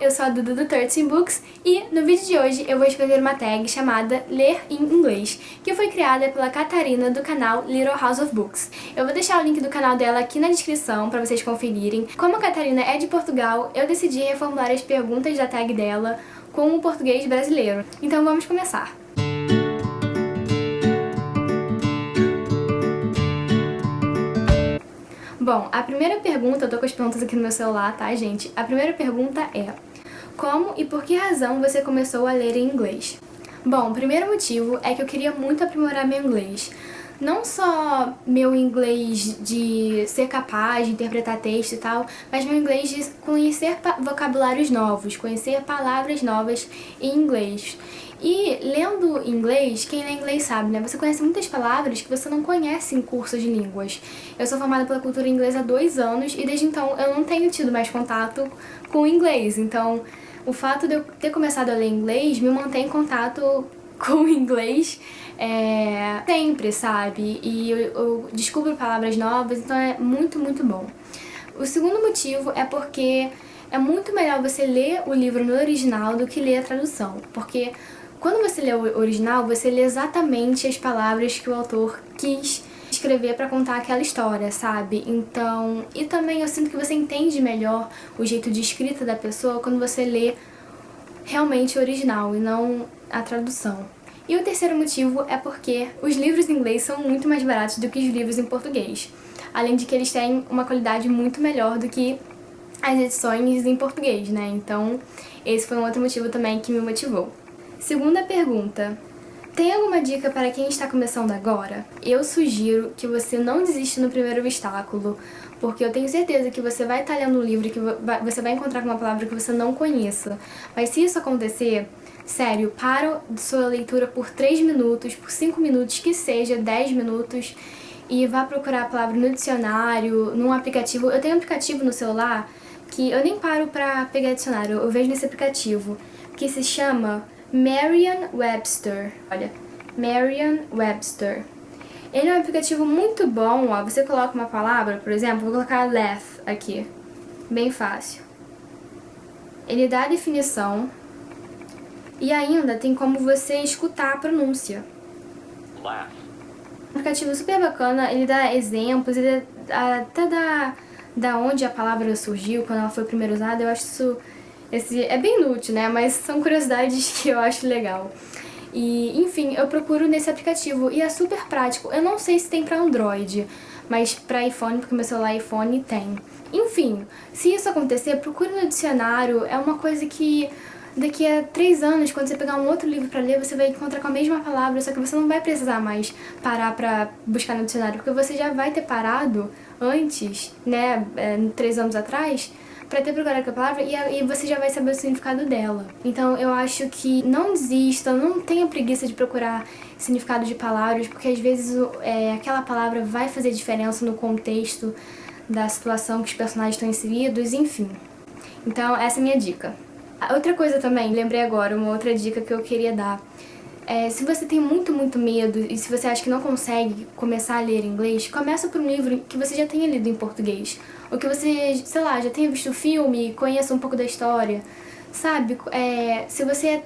eu sou a Dudu do 13 Books e no vídeo de hoje eu vou explicar uma tag chamada Ler em Inglês, que foi criada pela Catarina do canal Little House of Books. Eu vou deixar o link do canal dela aqui na descrição para vocês conferirem. Como a Catarina é de Portugal, eu decidi reformular as perguntas da tag dela com o português brasileiro. Então vamos começar! Bom, a primeira pergunta, eu tô com as perguntas aqui no meu celular, tá, gente? A primeira pergunta é: como e por que razão você começou a ler em inglês? Bom, o primeiro motivo é que eu queria muito aprimorar meu inglês. Não só meu inglês de ser capaz de interpretar texto e tal, mas meu inglês de conhecer vocabulários novos, conhecer palavras novas em inglês. E lendo inglês, quem lê inglês sabe, né? Você conhece muitas palavras que você não conhece em cursos de línguas. Eu sou formada pela cultura inglesa há 2 anos e desde então eu não tenho tido mais contato com o inglês. Então, o fato de eu ter começado a ler inglês me mantém em contato com o inglês sempre, sabe? E eu descubro palavras novas, então é muito, muito bom. O segundo motivo é porque é muito melhor você ler o livro no original do que ler a tradução. Porque quando você lê o original, você lê exatamente as palavras que o autor quis escrever pra contar aquela história, sabe? Então, e também eu sinto que você entende melhor o jeito de escrita da pessoa quando você lê realmente o original e não a tradução. E o terceiro motivo é porque os livros em inglês são muito mais baratos do que os livros em português. Além de que eles têm uma qualidade muito melhor do que as edições em português, né? Então, esse foi um outro motivo também que me motivou. Segunda pergunta: tem alguma dica para quem está começando agora? Eu sugiro que você não desista no primeiro obstáculo, porque eu tenho certeza que você vai estar lendo um livro e que você vai encontrar com uma palavra que você não conheça. Mas se isso acontecer, sério, para sua leitura por 3 minutos, por 5 minutos, que seja 10 minutos, e vá procurar a palavra no dicionário, num aplicativo. Eu tenho um aplicativo no celular que eu nem paro pra pegar dicionário, eu vejo nesse aplicativo, que se chama Merriam-Webster. Olha, Merriam-Webster. Ele é um aplicativo muito bom, ó. Você coloca uma palavra, por exemplo, vou colocar laugh aqui. Bem fácil. Ele dá a definição e ainda tem como você escutar a pronúncia. Laugh. Um aplicativo super bacana, ele dá exemplos, ele até dá da onde a palavra surgiu, quando ela foi primeiro usada. Eu acho isso é bem inútil, né? Mas são curiosidades que eu acho legal. E, enfim, eu procuro nesse aplicativo e é super prático. Eu não sei se tem pra Android, mas pra iPhone, porque meu celular é iPhone, tem. Enfim, se isso acontecer, procure no dicionário. É uma coisa que daqui a 3 anos, quando você pegar um outro livro pra ler, você vai encontrar com a mesma palavra, só que você não vai precisar mais parar pra buscar no dicionário, porque você já vai ter parado antes, né, 3 anos atrás, pra ter procurado aquela palavra e você já vai saber o significado dela. Então eu acho que não desista, não tenha preguiça de procurar significado de palavras, porque às vezes aquela palavra vai fazer diferença no contexto da situação que os personagens estão inseridos, enfim. Então essa é a minha dica. Outra coisa também, lembrei agora, uma outra dica que eu queria dar. Se você tem muito, muito medo e se você acha que não consegue começar a ler inglês, começa por um livro que você já tenha lido em português. Ou que você, sei lá, já tenha visto o filme, conheça um pouco da história. Sabe, se você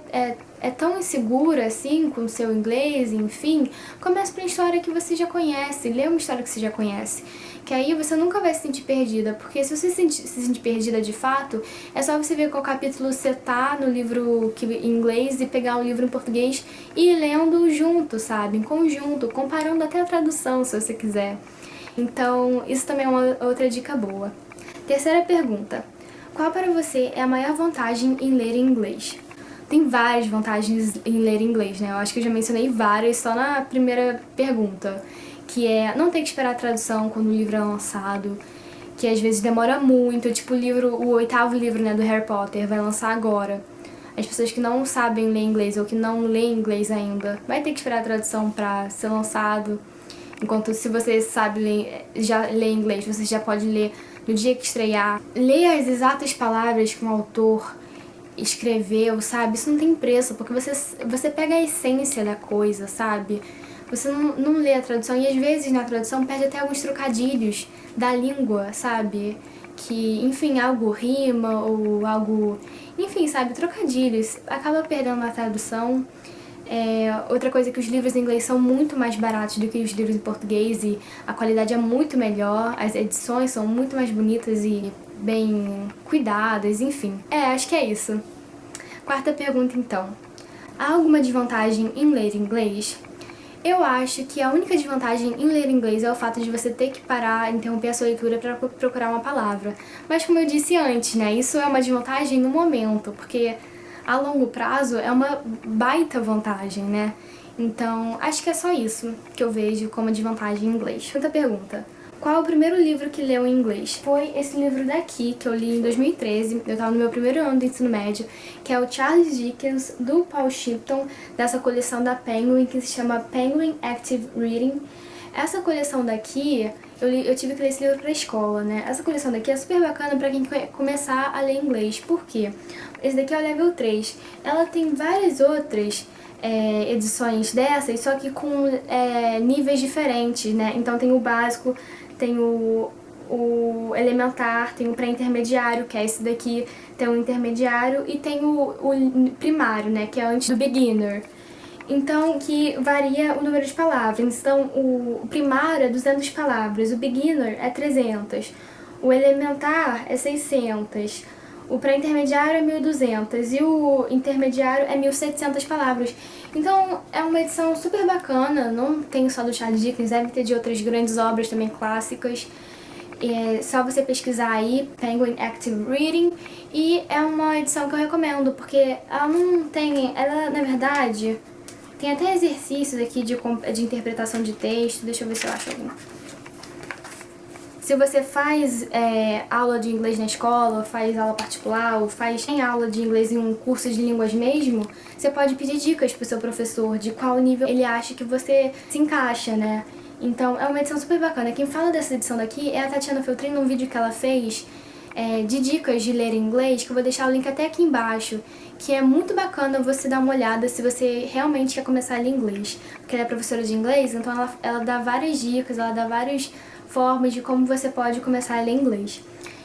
é tão insegura assim com o seu inglês, enfim, comece por uma história que você já conhece, lê uma história que você já conhece. Que aí você nunca vai se sentir perdida, porque se você se sentir perdida de fato, é só você ver qual capítulo você tá no livro em inglês e pegar o livro em português e ir lendo junto, sabe, em conjunto, comparando até a tradução, se você quiser. Então, isso também é uma outra dica boa. Terceira pergunta: qual para você é a maior vantagem em ler em inglês? Tem várias vantagens em ler inglês, né? Eu acho que eu já mencionei várias só na primeira pergunta, que é não ter que esperar a tradução quando o livro é lançado, que às vezes demora muito, tipo o 8º livro, né, do Harry Potter vai lançar agora. As pessoas que não sabem ler inglês ou que não lêem inglês ainda, vai ter que esperar a tradução pra ser lançado. Enquanto se você sabe já ler inglês, você já pode ler no dia que estrear. Ler as exatas palavras que um autor escreveu, sabe? Isso não tem preço, porque você pega a essência da coisa, sabe? Você não lê a tradução e às vezes na tradução perde até alguns trocadilhos da língua, sabe? Que, enfim, algo rima ou algo enfim, sabe, trocadilhos. Acaba perdendo a tradução. Outra coisa é que os livros em inglês são muito mais baratos do que os livros em português e a qualidade é muito melhor, as edições são muito mais bonitas e bem cuidadas, enfim. Acho que é isso. Quarta pergunta, então. Há alguma desvantagem em ler inglês? Eu acho que a única desvantagem em ler inglês é o fato de você ter que parar, interromper a sua leitura para procurar uma palavra. Mas como eu disse antes, né, isso é uma desvantagem no momento, porque a longo prazo é uma baita vantagem, né? Então, acho que é só isso que eu vejo como desvantagem em inglês. Outra pergunta. Qual é o primeiro livro que leu em inglês? Foi esse livro daqui, que eu li em 2013, eu estava no meu primeiro ano do ensino médio, que é o Charles Dickens, do Paul Shipton, dessa coleção da Penguin, que se chama Penguin Active Reading. Essa coleção daqui, eu tive que ler esse livro pra escola, né? Essa coleção daqui é super bacana pra quem quer começar a ler inglês. Por quê? Esse daqui é o level 3. Ela tem várias outras edições dessas, só que com níveis diferentes, né? Então tem o básico, tem o elementar, tem o pré-intermediário, que é esse daqui, tem o intermediário e tem o primário, né? Que é antes do beginner. Então, que varia o número de palavras. Então, o primário é 200 palavras, o beginner é 300, o elementar é 600, o pré-intermediário é 1.200 e o intermediário é 1.700 palavras. Então, é uma edição super bacana, não tem só do Charles Dickens, deve ter de outras grandes obras também clássicas. É só você pesquisar aí, Penguin Active Reading, e é uma edição que eu recomendo, porque ela não tem, ela na verdade... Tem até exercícios aqui de interpretação de texto, deixa eu ver se eu acho algum. Se você faz aula de inglês na escola, ou faz aula particular, ou tem aula de inglês em um curso de línguas mesmo, você pode pedir dicas pro seu professor de qual nível ele acha que você se encaixa, né? Então é uma edição super bacana. Quem fala dessa edição daqui é a Tatiana Feltrin, num vídeo que ela fez de dicas de ler inglês, que eu vou deixar o link até aqui embaixo, que é muito bacana você dar uma olhada se você realmente quer começar a ler inglês. Porque ela é professora de inglês, então ela dá várias dicas, ela dá várias formas de como você pode começar a ler inglês.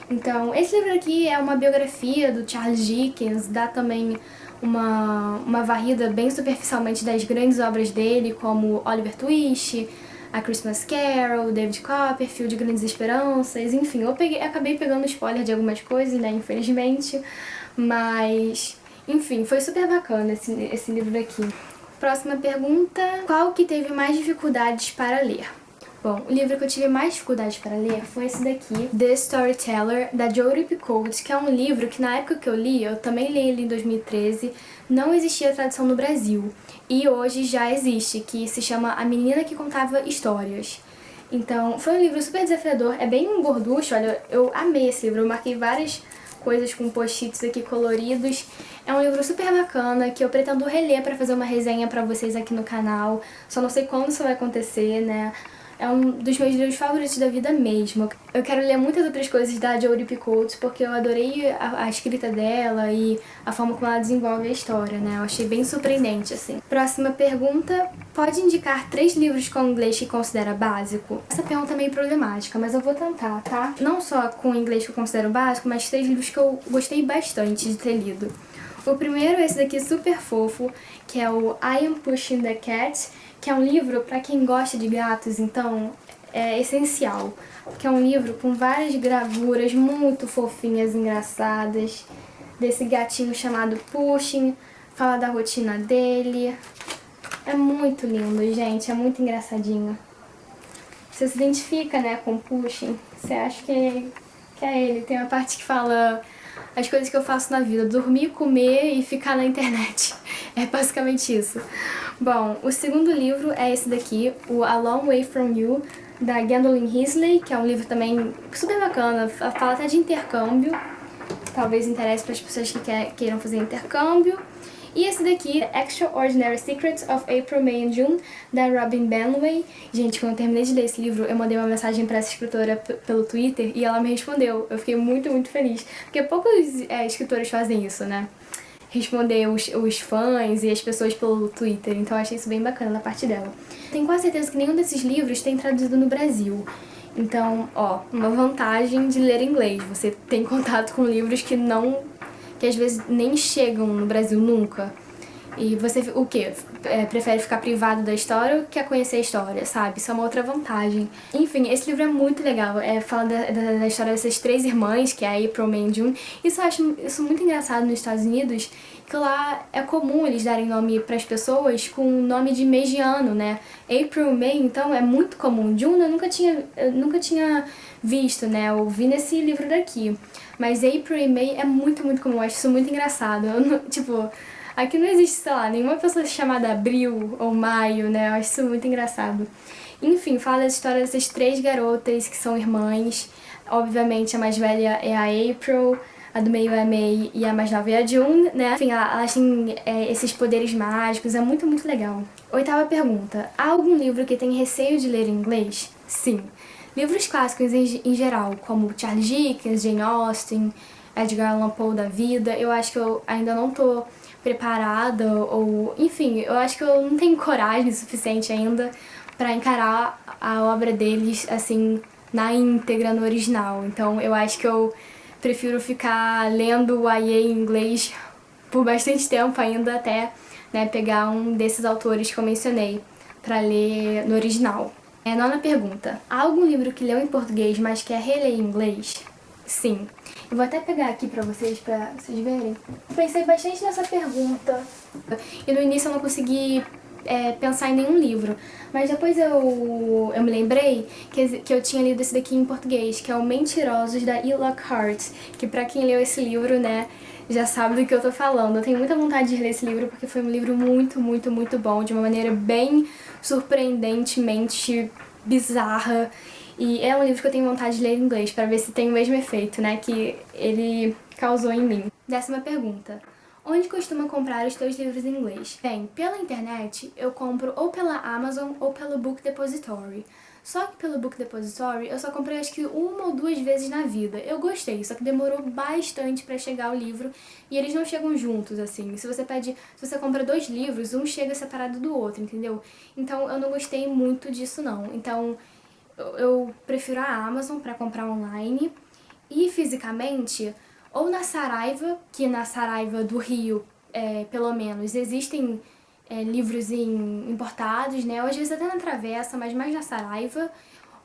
Então, esse livro aqui é uma biografia do Charles Dickens, dá também uma varrida bem superficialmente das grandes obras dele, como Oliver Twist, A Christmas Carol, David Copperfield, Grandes Esperanças, enfim, acabei pegando spoiler de algumas coisas, né, infelizmente, mas, enfim, foi super bacana esse livro daqui. Próxima pergunta, qual que teve mais dificuldades para ler? Bom, o livro que eu tive mais dificuldade para ler foi esse daqui, The Storyteller, da Jodi Picoult, que é um livro que na época que eu li, eu também li ele em 2013, não existia tradução no Brasil. E hoje já existe, que se chama A Menina que Contava Histórias. Então, foi um livro super desafiador, é bem gorducho, olha, eu amei esse livro, eu marquei várias coisas com post-its aqui coloridos. É um livro super bacana, que eu pretendo reler para fazer uma resenha para vocês aqui no canal, só não sei quando isso vai acontecer, né? É um dos meus livros favoritos da vida mesmo. Eu quero ler muitas outras coisas da Jodi Picoult, porque eu adorei a escrita dela e a forma como ela desenvolve a história, né? Eu achei bem surpreendente, assim. Próxima pergunta. Pode indicar 3 livros com inglês que considera básico? Essa pergunta é meio problemática, mas eu vou tentar, tá? Não só com inglês que eu considero básico, mas 3 livros que eu gostei bastante de ter lido. O primeiro é esse daqui super fofo, que é o I Am Pushing the Cat, que é um livro para quem gosta de gatos, então é essencial. Porque é um livro com várias gravuras muito fofinhas, engraçadas, desse gatinho chamado Pushing, fala da rotina dele. É muito lindo, gente, é muito engraçadinho. Você se identifica, né, com Pushing, você acha que é ele. Tem uma parte que fala as coisas que eu faço na vida, dormir, comer e ficar na internet. É basicamente isso. Bom, o segundo livro é esse daqui, o A Long Way From You, da Gwendolyn Hisley, que é um livro também super bacana, fala até de intercâmbio, talvez interesse para as pessoas que queiram fazer intercâmbio. E esse daqui, Extraordinary Secrets of April, May and June, da Robin Benway. Gente, quando eu terminei de ler esse livro, eu mandei uma mensagem para essa escritora pelo Twitter e ela me respondeu. Eu fiquei muito, muito feliz, porque poucos escritores fazem isso, né? Responder os fãs e as pessoas pelo Twitter, então eu achei isso bem bacana da parte dela. Tenho quase certeza que nenhum desses livros tem traduzido no Brasil. Então, ó, uma vantagem de ler inglês, você tem contato com livros que que às vezes nem chegam no Brasil nunca. E você, o quê? Prefere ficar privado da história ou quer conhecer a história, sabe? Isso é uma outra vantagem. Enfim, esse livro é muito legal. Fala da história dessas 3 irmãs, que é a April, May e June. Isso eu acho isso muito engraçado nos Estados Unidos, que lá é comum eles darem nome para as pessoas com nome de mês de ano, né? April, May, então é muito comum. June eu nunca tinha visto, né? Eu vi nesse livro daqui. Mas April e May é muito, muito comum. Eu acho isso muito engraçado. Tipo... Aqui não existe, sei lá, nenhuma pessoa chamada Abril ou Maio, né? Eu acho isso muito engraçado. Enfim, fala da história dessas 3 garotas que são irmãs. Obviamente, a mais velha é a April, a do meio é a May e a mais nova é a June, né? Enfim, elas têm esses poderes mágicos, é muito, muito legal. 8ª pergunta. Há algum livro que tem receio de ler em inglês? Sim. Livros clássicos em geral, como Charles Dickens, Jane Austen, Edgar Allan Poe da vida, eu acho que eu ainda não tô preparada ou... Enfim, eu acho que eu não tenho coragem suficiente ainda pra encarar a obra deles, assim, na íntegra, no original. Então eu acho que eu prefiro ficar lendo o YA em inglês por bastante tempo ainda até, né, pegar um desses autores que eu mencionei pra ler no original. 9ª pergunta. Há algum livro que leu em português, mas quer reler em inglês? Sim. Eu vou até pegar aqui pra vocês verem. Eu pensei bastante nessa pergunta. E no início eu não consegui pensar em nenhum livro. Mas depois eu me lembrei que eu tinha lido esse daqui em português, que é o Mentirosos, da E. Lockhart. Que pra quem leu esse livro, né, já sabe do que eu tô falando. Eu tenho muita vontade de ler esse livro porque foi um livro muito, muito, muito bom. De uma maneira bem surpreendentemente bizarra. E é um livro que eu tenho vontade de ler em inglês, pra ver se tem o mesmo efeito, né, que ele causou em mim. 10ª pergunta. Onde costuma comprar os teus livros em inglês? Bem, pela internet eu compro ou pela Amazon ou pelo Book Depository. Só que pelo Book Depository eu só comprei acho que 1 ou 2 vezes na vida. Eu gostei, só que demorou bastante pra chegar o livro e eles não chegam juntos, assim. Se você compra 2 livros, um chega separado do outro, entendeu? Então eu não gostei muito disso não. Então eu prefiro a Amazon pra comprar online e fisicamente, ou na Saraiva, que na Saraiva do Rio, pelo menos, existem livros importados, né? Ou às vezes até na Travessa, mas mais na Saraiva,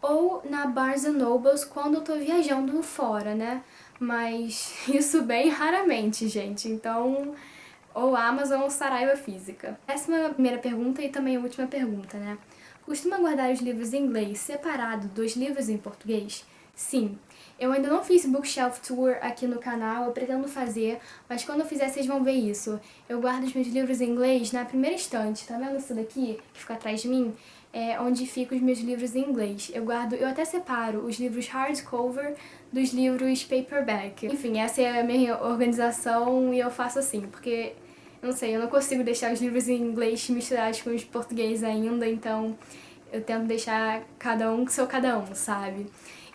ou na Barnes Nobles quando eu tô viajando fora, né? Mas isso bem raramente, gente. Então, ou Amazon ou Saraiva física. Essa é a primeira pergunta e também a última pergunta, né? Costuma guardar os livros em inglês separado dos livros em português? Sim. Eu ainda não fiz Bookshelf Tour aqui no canal, eu pretendo fazer, mas quando eu fizer vocês vão ver isso. Eu guardo os meus livros em inglês na primeira estante, tá vendo isso daqui, que fica atrás de mim? É onde ficam os meus livros em inglês. Eu até separo os livros hardcover dos livros paperback. Enfim, essa é a minha organização e eu faço assim, porque... Não sei, eu não consigo deixar os livros em inglês misturados com os português ainda, então eu tento deixar cada um com seu cada um, sabe?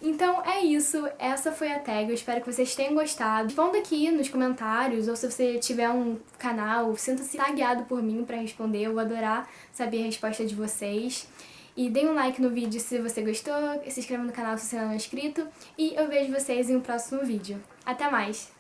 Então é isso, essa foi a tag, eu espero que vocês tenham gostado. Responda aqui nos comentários, ou se você tiver um canal, sinta-se tagueado por mim pra responder, eu vou adorar saber a resposta de vocês. E deem um like no vídeo se você gostou, se inscreva no canal se você não é inscrito, e eu vejo vocês em um próximo vídeo. Até mais!